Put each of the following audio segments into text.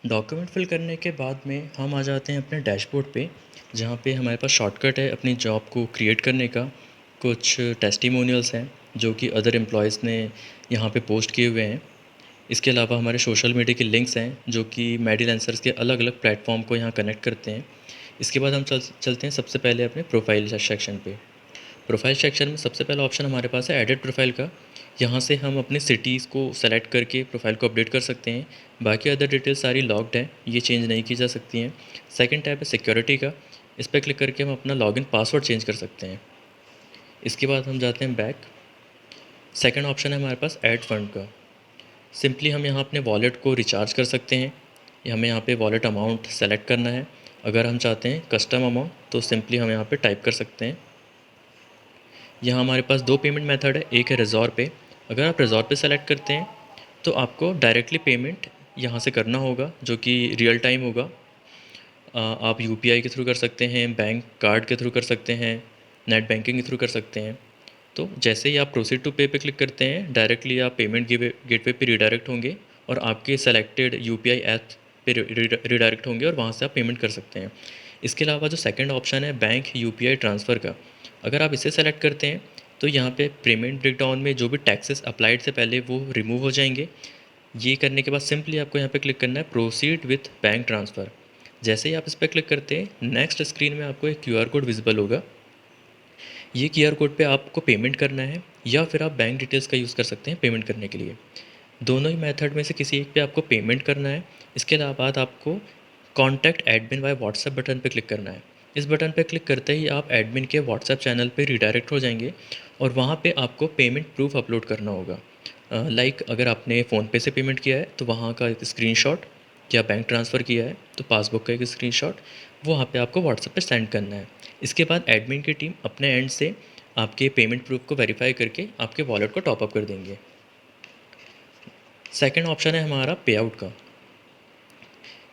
Document fill करने के बाद में हम आ जाते हैं अपने डैशबोर्ड पे, जहाँ पे हमारे पास शॉर्टकट है अपनी जॉब को क्रिएट करने का। कुछ टेस्टिमोनियल्स हैं जो कि अदर एम्प्लॉयज़ ने यहाँ पे पोस्ट किए हुए हैं। इसके अलावा हमारे सोशल मीडिया के लिंक्स हैं जो कि मेडिलेंसर्स के अलग अलग प्लेटफॉर्म को यहाँ कनेक्ट करते हैं। इसके बाद हम चलते हैं सबसे पहले अपने प्रोफाइल सेक्शन पे। प्रोफाइल सेक्शन में सबसे पहला ऑप्शन हमारे पास है एडिट प्रोफाइल का। यहाँ से हम अपने सिटीज़ को सेलेक्ट करके प्रोफाइल को अपडेट कर सकते हैं। बाकी अदर डिटेल्स सारी लॉक्ड हैं, ये चेंज नहीं की जा सकती हैं। सेकंड टैब है सिक्योरिटी का। इस पर क्लिक करके हम अपना लॉगिन पासवर्ड चेंज कर सकते हैं। इसके बाद हम जाते हैं बैक। सेकंड ऑप्शन है हमारे पास ऐड फंड का। सिंपली हम यहाँ अपने वॉलेट को रिचार्ज कर सकते हैं। हमें यहाँ पे वॉलेट अमाउंट सेलेक्ट करना है। अगर हम चाहते हैं कस्टम अमाउंट तो सिंपली हम यहाँ पे टाइप कर सकते हैं। यहाँ हमारे पास दो पेमेंट मेथड है, एक है रेज़ोर पे। अगर आप रेज़ोर पे सेलेक्ट करते हैं तो आपको डायरेक्टली पेमेंट यहाँ से करना होगा जो कि रियल टाइम होगा। आप यूपीआई के थ्रू कर सकते हैं, बैंक कार्ड के थ्रू कर सकते हैं, नेट बैंकिंग के थ्रू कर सकते हैं। तो जैसे ही आप प्रोसीड टू पे पे क्लिक करते हैं डायरेक्टली आप पेमेंट गेटवे पे रिडायरेक्ट होंगे और आपके सेलेक्टेड यूपीआई ऐप पे रिडायरेक्ट होंगे और वहाँ से आप पेमेंट कर सकते हैं। इसके अलावा जो सेकंड ऑप्शन है बैंक यूपीआई ट्रांसफ़र का, अगर आप इसे सेलेक्ट करते हैं तो यहाँ पे पेमेंट ब्रेकडाउन में जो भी टैक्सेस अप्लाइड से पहले वो रिमूव हो जाएंगे। ये करने के बाद सिंपली आपको यहाँ पे क्लिक करना है प्रोसीड विथ बैंक ट्रांसफ़र। जैसे ही आप इस पर क्लिक करते हैं नेक्स्ट स्क्रीन में आपको एक क्यूआर कोड विजिबल होगा। ये क्यूआर कोड पे आपको पेमेंट करना है या फिर आप बैंक डिटेल्स का यूज़ कर सकते हैं पेमेंट करने के लिए। दोनों ही मेथड में से किसी एक पे आपको पेमेंट करना है। इसके अलावा बाद आपको contact admin by WhatsApp button पे क्लिक करना है। इस बटन पे क्लिक करते ही आप एडमिन के व्हाट्सएप चैनल पे रिडायरेक्ट हो जाएंगे और वहाँ पे आपको पेमेंट प्रूफ अपलोड करना होगा। लाइक अगर आपने फ़ोनपे से पेमेंट किया है तो वहाँ का एक स्क्रीनशॉट, या बैंक ट्रांसफ़र किया है तो पासबुक का एक स्क्रीनशॉट, वो वहाँ पे आपको व्हाट्सएप पे सेंड करना है। इसके बाद एडमिन की टीम अपने एंड से आपके पेमेंट प्रूफ को वेरीफाई करके आपके वॉलेट को टॉप अप कर देंगे। सेकंड ऑप्शन है हमारा पे आउट का।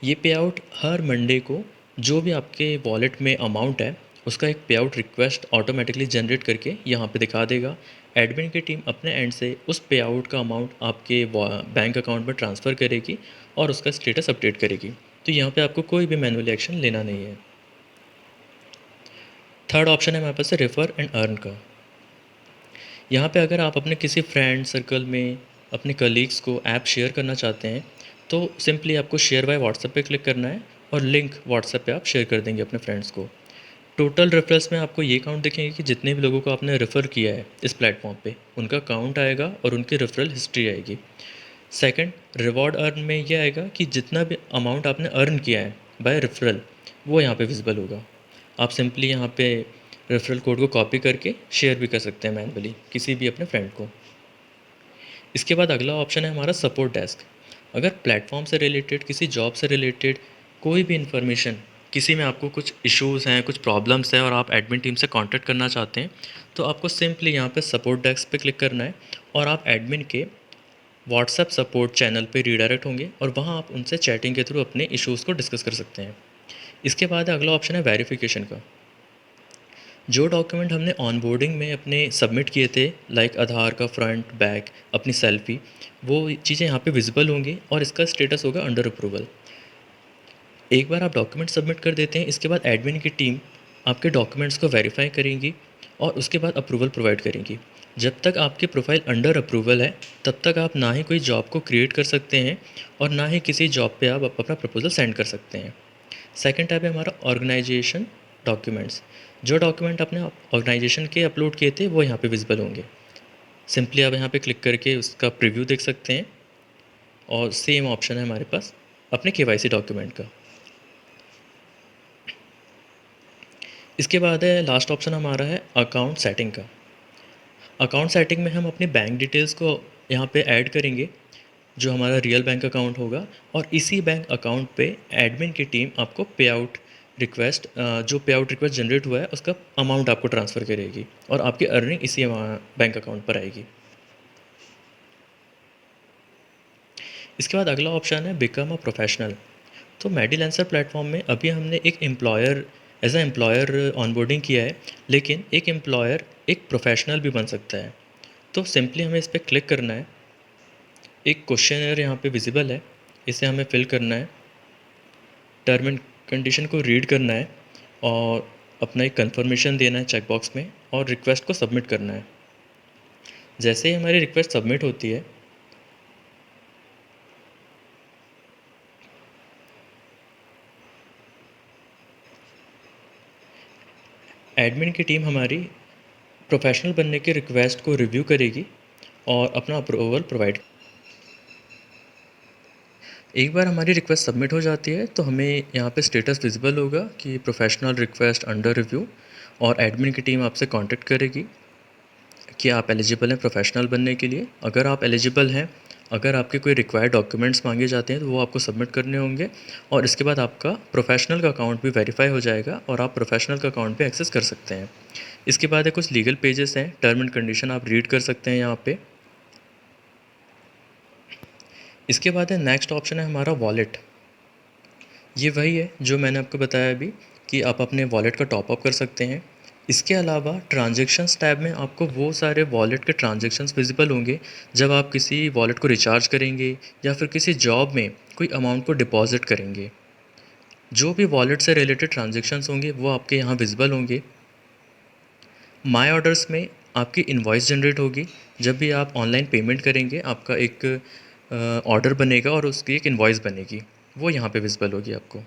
ये पे आउट हर मंडे को जो भी आपके वॉलेट में अमाउंट है उसका एक पे आउट रिक्वेस्ट ऑटोमेटिकली जनरेट करके यहाँ पे दिखा देगा। एडमिन की टीम अपने एंड से उस पे आउट का अमाउंट आपके बैंक अकाउंट में ट्रांसफ़र करेगी और उसका स्टेटस अपडेट करेगी। तो यहाँ पे आपको कोई भी मैनुअली एक्शन लेना नहीं है। थर्ड ऑप्शन है हमारे पास रेफ़र एंड अर्न का। यहाँ पे अगर आप अपने किसी फ्रेंड सर्कल में अपने कलीग्स को ऐप शेयर करना चाहते हैं तो सिंपली आपको शेयर बाय व्हाट्सएप पे क्लिक करना है और लिंक व्हाट्सएप पे आप शेयर कर देंगे अपने फ्रेंड्स को। टोटल रेफरल्स में आपको ये काउंट दिखेंगे कि जितने भी लोगों को आपने रेफ़र किया है इस प्लेटफॉर्म पे उनका काउंट आएगा और उनकी रेफरल हिस्ट्री आएगी। सेकंड, रिवॉर्ड अर्न में ये आएगा कि जितना भी अमाउंट आपने अर्न किया है बाय रेफरल वो यहाँ पे विजिबल होगा। आप सिंपली यहाँ पे रेफरल कोड को कॉपी करके शेयर भी कर सकते हैं मैनुअली किसी भी अपने फ्रेंड को। इसके बाद अगला ऑप्शन है हमारा सपोर्ट डेस्क। अगर प्लेटफॉर्म से रिलेटेड, किसी जॉब से रिलेटेड कोई भी इन्फॉर्मेशन, किसी में आपको कुछ इश्यूज़ हैं, कुछ प्रॉब्लम्स हैं और आप एडमिन टीम से कांटेक्ट करना चाहते हैं तो आपको सिंपली यहाँ पे सपोर्ट डेस्क पे क्लिक करना है और आप एडमिन के व्हाट्सएप सपोर्ट चैनल पे रीडायरेक्ट होंगे और वहाँ आप उनसे चैटिंग के थ्रू अपने इश्यूज़ को डिस्कस कर सकते हैं। इसके बाद अगला ऑप्शन है वेरिफिकेशन का। जो डॉक्यूमेंट हमने ऑनबोर्डिंग में अपने सबमिट किए थे लाइक आधार का फ्रंट बैक, अपनी सेल्फी, वो चीज़ें यहाँ पे विजिबल होंगी और इसका स्टेटस होगा अंडर अप्रूवल। एक बार आप डॉक्यूमेंट सबमिट कर देते हैं इसके बाद एडमिन की टीम आपके डॉक्यूमेंट्स को वेरीफाई करेंगी और उसके बाद अप्रूवल प्रोवाइड करेंगी। जब तक आपकी प्रोफाइल अंडर अप्रूवल है तब तक आप ना ही कोई जॉब को क्रिएट कर सकते हैं और ना ही किसी जॉब पे आप अपना प्रपोजल सेंड कर सकते हैं। सेकंड टैब है हमारा ऑर्गेनाइजेशन डॉक्यूमेंट्स। जो डॉक्यूमेंट आपने ऑर्गेनाइजेशन के अपलोड किए थे वो यहाँ पे विजिबल होंगे। सिंपली आप यहाँ पे क्लिक करके उसका प्रीव्यू देख सकते हैं। और सेम ऑप्शन है हमारे पास अपने केवाईसी डॉक्यूमेंट का। इसके बाद है लास्ट ऑप्शन हमारा है अकाउंट सेटिंग का। अकाउंट सेटिंग में हम अपनी बैंक डिटेल्स को यहाँ पे ऐड करेंगे जो हमारा रियल बैंक अकाउंट होगा और इसी बैंक अकाउंट पे एडमिन की टीम आपको पे आउट रिक्वेस्ट, जो पे आउट रिक्वेस्ट जनरेट हुआ है उसका अमाउंट आपको ट्रांसफ़र करेगी और आपकी अर्निंग इसी बैंक अकाउंट पर आएगी। इसके बाद अगला ऑप्शन है बिकम अ प्रोफेशनल। तो मेडिलेंसर प्लेटफॉर्म में अभी हमने एक employer, as a employer onboarding किया है, लेकिन एक एम्प्लॉयर एक प्रोफेशनल भी बन सकता है। तो सिंपली हमें इस पर क्लिक करना है। एक क्वेश्चनर यहाँ पे विजिबल है, इसे हमें फिल करना है। टर्म एंड कंडीशन को रीड करना है और अपना एक कंफर्मेशन देना है चेक बॉक्स में और रिक्वेस्ट को सबमिट करना है। जैसे ही हमारी रिक्वेस्ट सबमिट होती है, एडमिन की टीम हमारी प्रोफेशनल बनने की रिक्वेस्ट को रिव्यू करेगी और अपना अप्रूवल प्रोवाइड। एक बार हमारी रिक्वेस्ट सबमिट हो जाती है तो हमें यहाँ पे स्टेटस विजिबल होगा कि प्रोफेशनल रिक्वेस्ट अंडर रिव्यू, और एडमिन की टीम आपसे कांटेक्ट करेगी कि आप एलिजिबल हैं प्रोफेशनल बनने के लिए। अगर आप एलिजिबल हैं, अगर आपके कोई रिक्वायर्ड डॉक्यूमेंट्स मांगे जाते हैं तो वो आपको सबमिट करने होंगे, और इसके बाद आपका प्रोफेशनल का अकाउंट भी वेरीफाई हो जाएगा और आप प्रोफेशनल का अकाउंट भी एक्सेस कर सकते हैं। इसके बाद है कुछ लीगल पेजेस हैं, टर्म एंड कंडीशन आप रीड कर सकते हैं यहाँ पे। इसके बाद है नेक्स्ट ऑप्शन है हमारा वॉलेट। ये वही है जो मैंने आपको बताया अभी कि आप अपने वॉलेट का टॉपअप कर सकते हैं। इसके अलावा ट्रांजैक्शंस टैब में आपको वो सारे वॉलेट के ट्रांजैक्शंस विजिबल होंगे जब आप किसी वॉलेट को रिचार्ज करेंगे या फिर किसी जॉब में कोई अमाउंट को डिपॉजिट करेंगे। जो भी वॉलेट से रिलेटेड ट्रांजैक्शंस होंगे वो आपके यहाँ विजिबल होंगे। माय ऑर्डर्स में आपकी इनवॉइस जनरेट होगी। जब भी आप ऑनलाइन पेमेंट करेंगे आपका एक ऑर्डर बनेगा और उसकी एक इनवॉइस बनेगी, वो यहाँ पे विजिबल होगी आपको।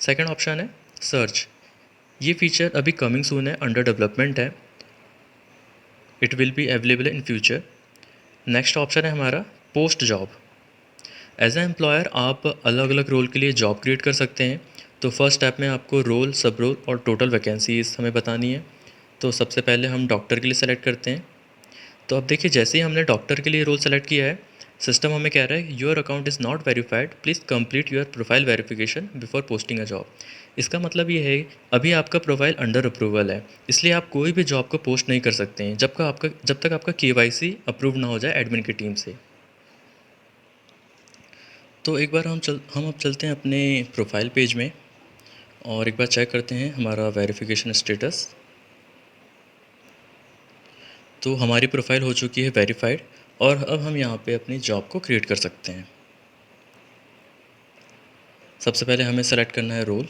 सेकंड ऑप्शन है सर्च। ये फीचर अभी कमिंग सून है, अंडर डेवलपमेंट है, it will be available in future. Next option है हमारा post job. As a employer आप अलग अलग रोल के लिए जॉब क्रिएट कर सकते हैं। तो फर्स्ट स्टेप में आपको रोल, सब रोल और टोटल वैकेंसीज हमें बतानी है। तो सबसे पहले हम डॉक्टर के लिए सेलेक्ट करते हैं। तो अब देखिए, जैसे ही हमने डॉक्टर के लिए रोल सेलेक्ट किया है, सिस्टम हमें कह रहा है your account is not verified, please complete your profile verification before posting a job. इसका मतलब ये है अभी आपका प्रोफाइल अंडर अप्रूवल है, इसलिए आप कोई भी जॉब को पोस्ट नहीं कर सकते हैं जब तक आपका KYC अप्रूव ना हो जाए एडमिन की टीम से। तो एक बार हम अब चलते हैं अपने प्रोफाइल पेज में और एक बार चेक करते हैं हमारा वेरिफिकेशन स्टेटस। तो हमारी प्रोफाइल हो चुकी है वेरीफाइड और अब हम यहाँ पे अपनी जॉब को क्रिएट कर सकते हैं। सबसे पहले हमें सेलेक्ट करना है रोल,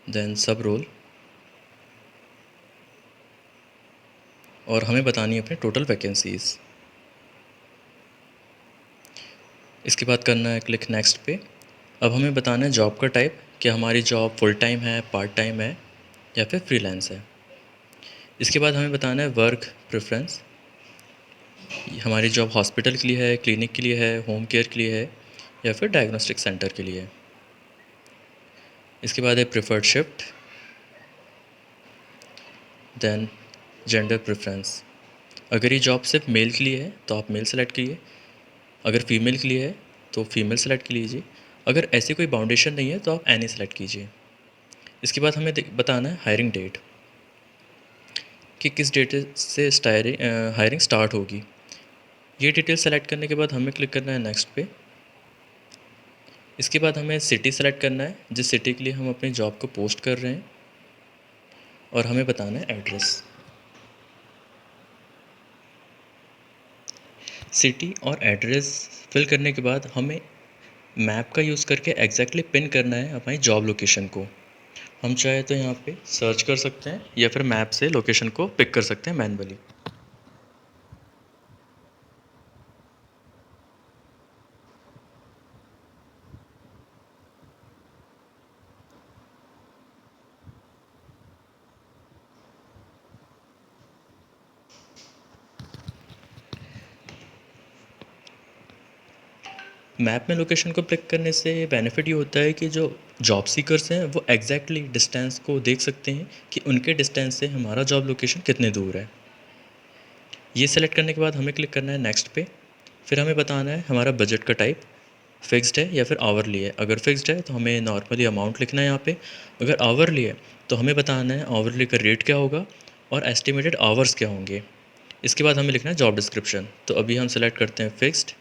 देन सब रोल, और हमें बतानी है अपनी टोटल वैकेंसीज़। इसके बाद करना है क्लिक नेक्स्ट पे। अब हमें बताना है जॉब का टाइप, कि हमारी जॉब फुल टाइम है, पार्ट टाइम है या फिर फ्रीलांस है। इसके बाद हमें बताना है वर्क प्रेफरेंस, हमारी जॉब हॉस्पिटल के लिए है, क्लिनिक के लिए है, होम केयर के लिए है या फिर डायग्नोस्टिक सेंटर के लिए है। इसके बाद है preferred shift, then gender preference. अगर ये जॉब सिर्फ मेल के लिए है तो आप मेल सेलेक्ट कीजिए, अगर फीमेल के लिए है तो फीमेल सेलेक्ट कर लीजिए, अगर ऐसी कोई बाउंडेशन नहीं है तो आप एनी सेलेक्ट कीजिए। इसके बाद हमें बताना है हायरिंग डेट, कि किस डेट से हायरिंग स्टार्ट होगी। ये डिटेल सेलेक्ट करने के बाद हमें क्लिक करना है नेक्स्ट पे। इसके बाद हमें सिटी सेलेक्ट करना है जिस सिटी के लिए हम अपनी जॉब को पोस्ट कर रहे हैं, और हमें बताना है एड्रेस। सिटी और एड्रेस फिल करने के बाद हमें मैप का यूज़ करके एग्जैक्टली पिन करना है हमारी जॉब लोकेशन को। हम चाहे तो यहाँ पे सर्च कर सकते हैं या फिर मैप से लोकेशन को पिक कर सकते हैं मैनुअली। मैप में लोकेशन को क्लिक करने से बेनिफिट ये होता है कि जो जॉब सीकर्स हैं वो एग्जैक्टली डिस्टेंस को देख सकते हैं कि उनके डिस्टेंस से हमारा जॉब लोकेशन कितने दूर है। ये सेलेक्ट करने के बाद हमें क्लिक करना है नेक्स्ट पे। फिर हमें बताना है हमारा बजट का टाइप फ़िक्स्ड है या फिर आवरली है। अगर फ़िक्स्ड है तो हमें नॉर्मली अमाउंट लिखना है यहाँ पे, अगर आवरली है तो हमें बताना है आवरली का रेट क्या होगा और एस्टिमेटेड आवर्स क्या होंगे। इसके बाद हमें लिखना है जॉब डिस्क्रिप्शन। तो अभी हम सेलेक्ट करते हैं फ़िक्स्ड।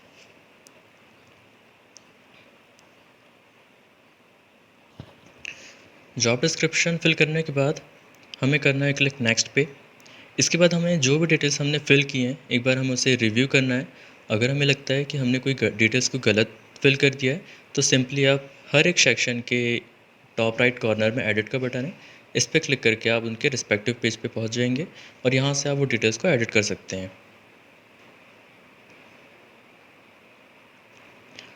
जॉब डिस्क्रिप्शन फिल करने के बाद हमें करना है क्लिक नेक्स्ट पे। इसके बाद हमें जो भी डिटेल्स हमने फ़िल की हैं एक बार हमें उसे रिव्यू करना है। अगर हमें लगता है कि हमने कोई डिटेल्स को गलत फिल कर दिया है तो सिंपली आप हर एक सेक्शन के टॉप राइट कॉर्नर में एडिट का बटन है। इस पे क्लिक करके आप उनके रिस्पेक्टिव पेज पे पहुंच जाएंगे और यहाँ से आप वो डिटेल्स को एडिट कर सकते हैं।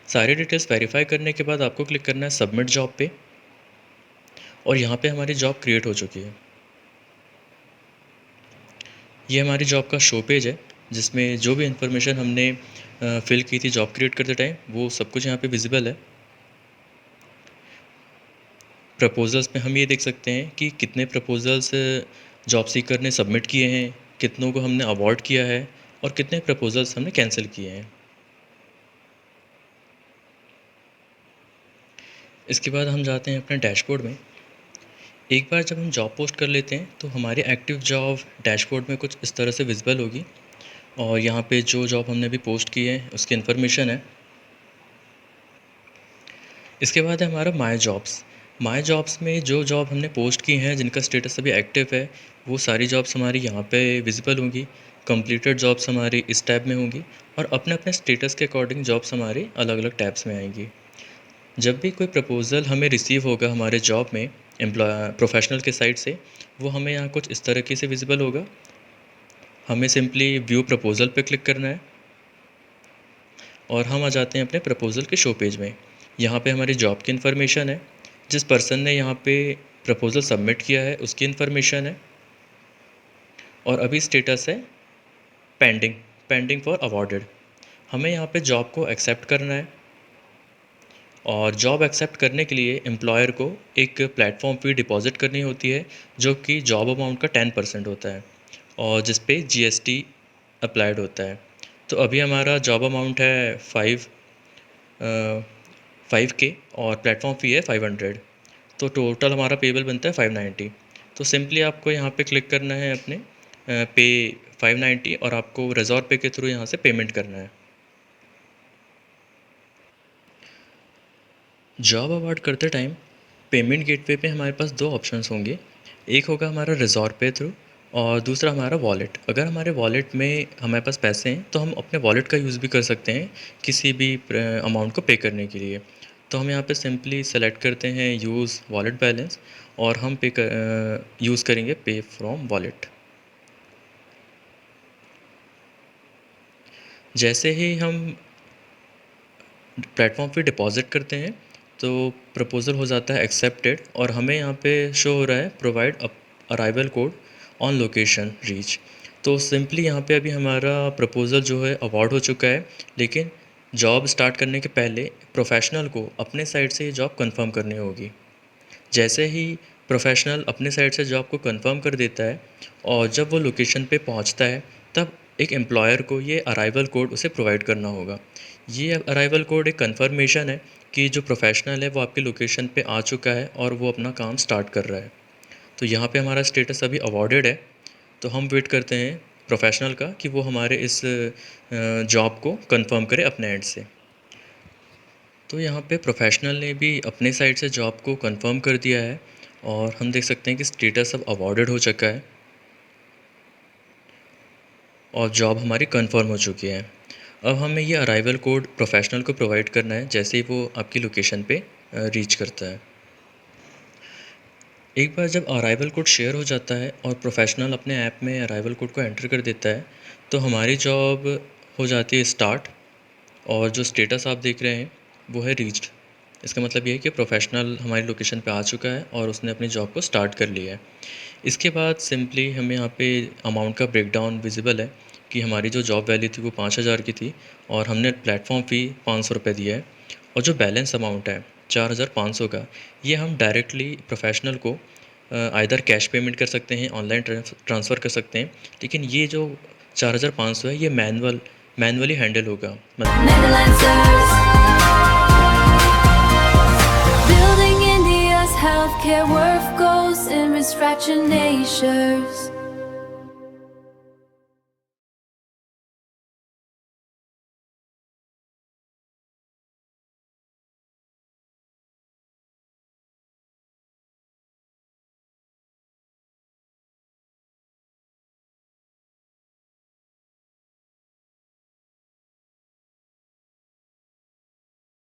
सारी डिटेल्स वेरीफाई करने के बाद आपको क्लिक करना है सबमिट जॉब पे और यहाँ पे हमारी जॉब क्रिएट हो चुकी है। ये हमारी जॉब का शो पेज है जिसमें जो भी इन्फॉर्मेशन हमने फिल की थी जॉब क्रिएट करते टाइम वो सब कुछ यहाँ पे विजिबल है। प्रपोजल्स में हम ये देख सकते हैं कि कितने प्रपोजल्स जॉब सीकर ने सबमिट किए हैं, कितनों को हमने अवॉर्ड किया है और कितने प्रपोजल्स हमने कैंसिल किए हैं। इसके बाद हम जाते हैं अपने डैशबोर्ड में। एक बार जब हम जॉब पोस्ट कर लेते हैं तो हमारी एक्टिव जॉब डैशबोर्ड में कुछ इस तरह से विजिबल होगी और यहाँ पे जो जॉब हमने अभी पोस्ट की है उसकी इन्फॉर्मेशन है। इसके बाद है हमारा माय जॉब्स। माय जॉब्स में जो जॉब हमने पोस्ट की हैं जिनका स्टेटस अभी एक्टिव है वो सारी जॉब्स हमारी यहाँ पे विजिबल होंगी। कंप्लीटेड जॉब्स हमारी इस टैब में होंगी और अपने अपने स्टेटस के अकॉर्डिंग जॉब्स हमारी अलग अलग टैब्स में आएंगी। जब भी कोई प्रपोज़ल हमें रिसीव होगा हमारे जॉब में प्रोफेशनल के साइड से, वो हमें यहाँ कुछ इस तरीके से विजिबल होगा। हमें सिंपली व्यू प्रपोज़ल पे क्लिक करना है और हम आ जाते हैं अपने प्रपोज़ल के शो पेज में। यहाँ पे हमारी जॉब की इन्फॉर्मेशन है, जिस पर्सन ने यहाँ पे प्रपोज़ल सबमिट किया है उसकी इन्फॉर्मेशन है और अभी स्टेटस है पेंडिंग फॉर अवॉर्डेड। हमें यहाँ पे जॉब को एक्सेप्ट करना है और जॉब एक्सेप्ट करने के लिए एम्प्लॉयर को एक प्लेटफॉर्म फ़ी डिपॉज़िट करनी होती है जो कि जॉब अमाउंट का 10% होता है और जिस पे GST अप्लाइड होता है। तो अभी हमारा जॉब अमाउंट है 5K और प्लेटफॉर्म फ़ी है 500, तो टोटल हमारा पेबल बनता है 590। तो सिंपली आपको यहाँ पे क्लिक करना है अपने पे 590 और आपको रेज़ॉर्ट पे के थ्रू यहाँ से पेमेंट करना है। जॉब अवार्ड करते टाइम पेमेंट गेटवे पे हमारे पास दो ऑप्शंस होंगे। एक होगा हमारा रिज़ॉर्ट पे थ्रू और दूसरा हमारा वॉलेट। अगर हमारे वॉलेट में हमारे पास पैसे हैं तो हम अपने वॉलेट का यूज़ भी कर सकते हैं किसी भी अमाउंट को पे करने के लिए। तो हम यहाँ पे सिंपली सेलेक्ट करते हैं यूज़ वॉलेट बैलेंस और हम यूज़ करेंगे पे फ्रॉम वॉलेट। जैसे ही हम प्लेटफॉर्म पे डिपॉज़िट करते हैं तो प्रपोज़ल हो जाता है एक्सेप्टेड और हमें यहाँ पे शो हो रहा है provide arrival code on location reach. तो सिंपली यहाँ पे अभी हमारा प्रपोज़ल जो है अवॉर्ड हो चुका है, लेकिन जॉब स्टार्ट करने के पहले प्रोफेशनल को अपने साइड से ये जॉब कंफर्म करनी होगी। जैसे ही प्रोफेशनल अपने साइड से जॉब को कंफर्म कर देता है और जब वो लोकेशन पे पहुंचता है तब एक एम्प्लॉयर को ये अराइवल कोड उसे प्रोवाइड करना होगा। ये अराइवल कोड एक कंफर्मेशन है कि जो प्रोफेशनल है वो आपकी लोकेशन पे आ चुका है और वो अपना काम स्टार्ट कर रहा है। तो यहाँ पे हमारा स्टेटस अभी अवॉर्डेड है, तो हम वेट करते हैं प्रोफेशनल का कि वो हमारे इस जॉब को कंफर्म करे अपने एंड से। तो यहाँ पे प्रोफेशनल ने भी अपने साइड से जॉब को कंफर्म कर दिया है और हम देख सकते हैं कि स्टेटस अब अवॉर्डेड हो चुका है और जॉब हमारी कंफर्म हो चुकी है। अब हमें ये अराइवल कोड प्रोफेशनल को प्रोवाइड करना है जैसे ही वो आपकी लोकेशन पे रीच करता है। एक बार जब अराइवल कोड शेयर हो जाता है और प्रोफेशनल अपने ऐप में अराइवल कोड को एंटर कर देता है तो हमारी जॉब हो जाती है स्टार्ट और जो स्टेटस आप देख रहे हैं वो है रीच्ड। इसका मतलब ये है कि प्रोफेशनल हमारी लोकेशन पे आ चुका है और उसने अपनी जॉब को स्टार्ट कर लिया है। इसके बाद सिंपली हमें यहाँ पे अमाउंट का ब्रेकडाउन विजिबल है कि हमारी जो जॉब वैल्यू थी वो 5,000 की थी और हमने प्लेटफॉर्म फ़ी 500 रुपये दिया है और जो बैलेंस अमाउंट है 4,500 का, ये हम डायरेक्टली प्रोफेशनल को आइदर कैश पेमेंट कर सकते हैं, ऑनलाइन ट्रांसफ़र कर सकते हैं, लेकिन ये जो 4,500 है ये मैनुअली हैंडल होगा। Building India's healthcare worth goes in rich fractionators.